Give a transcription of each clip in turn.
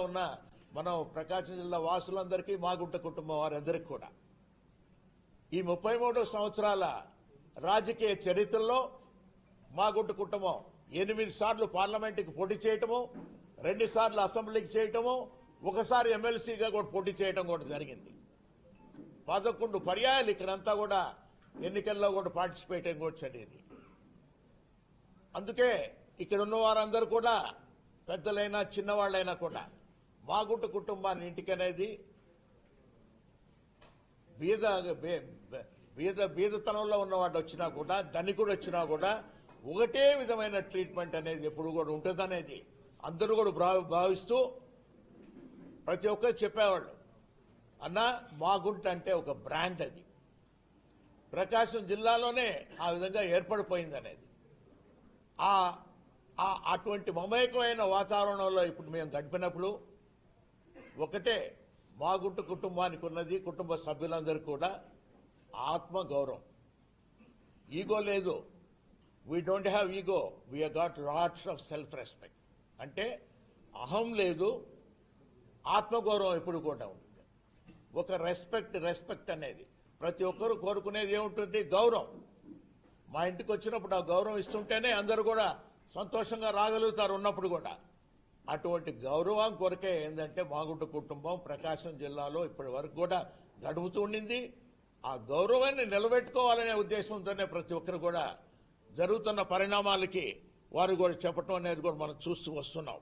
ఉన్న మనం ప్రకాశం జిల్లా వాసులందరికీ మాగుంట కుటుంబం వారందరికీ కూడా ఈ 33 సంవత్సరాల రాజకీయ చరిత్రలో మాగుంట కుటుంబం 8 సార్లు పార్లమెంటుకి పోటీ చేయటము, 2 సార్లు అసెంబ్లీకి చేయటము, ఒకసారి ఎమ్మెల్సీగా కూడా పోటీ చేయడం కూడా జరిగింది. 11 పర్యాయాలు ఇక్కడంతా కూడా ఎన్నికల్లో కూడా పార్టిసిపేట్ కూడా జరిగింది. అందుకే ఇక్కడ ఉన్న వారందరూ కూడా పెద్దలైనా చిన్నవాళ్ళైనా కూడా మాగుంట కుటుంబాన్ని ఇంటికనేది బీదతనంలో ఉన్నవాడు వచ్చినా కూడా ధనికుడు వచ్చినా కూడా ఒకటే విధమైన ట్రీట్మెంట్ అనేది ఎప్పుడు కూడా ఉంటుందనేది అందరూ కూడా భావిస్తూ ప్రతి ఒక్కరు చెప్పేవాళ్ళు. అన్న మాగుంట అంటే ఒక బ్రాండ్, అది ప్రకాశం జిల్లాలోనే ఆ విధంగా ఏర్పడిపోయింది అనేది. అటువంటి మమేకమైన వాతావరణంలో ఇప్పుడు మేము గడిపినప్పుడు ఒకటే మాగుంట కుటుంబానికి ఉన్నది, కుటుంబ సభ్యులందరూ కూడా ఆత్మ గౌరవం. ఈగో లేదు, we don't have ego, we got lots of self respect. అంటే అహం లేదు, ఆత్మగౌరవం ఎప్పుడు కూడా ఉంటుంది. ఒక రెస్పెక్ట్ అనేది ప్రతి ఒక్కరూ కోరుకునేది ఏముంటుంది? గౌరవం. మా ఇంటికి వచ్చినప్పుడు ఆ గౌరవం ఇస్తుంటేనే అందరూ కూడా సంతోషంగా రాగలుగుతారు ఉన్నప్పుడు కూడా. అటువంటి గౌరవం కొరకే ఏంటంటే మాగుంట కుటుంబం ప్రకాశం జిల్లాలో ఇప్పటి వరకు కూడా గడుపుతూ ఉండింది. ఆ గౌరవాన్ని నిలబెట్టుకోవాలనే ఉద్దేశంతోనే ప్రతి ఒక్కరు కూడా జరుగుతున్న పరిణామాలకి వారు కూడా చెప్పటం అనేది కూడా మనం చూస్తూ వస్తున్నాం.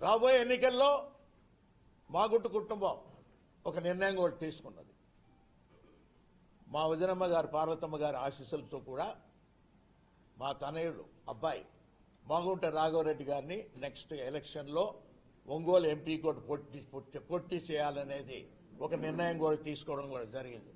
రాబోయే ఎన్నికల్లో మాగుంట కుటుంబం ఒక నిర్ణయం కూడా తీసుకున్నది. మా వదినమ్మ గారు పార్వతమ్మ గారి ఆశీస్సులతో కూడా మా తనయుడు అబ్బాయి మాగుంట రాఘవరెడ్డి గారిని నెక్స్ట్ ఎలక్షన్లో ఒంగోలు ఎంపీ కూడా పోటీ చేయాలనేది ఒక నిర్ణయం కూడా తీసుకోవడం కూడా జరిగింది.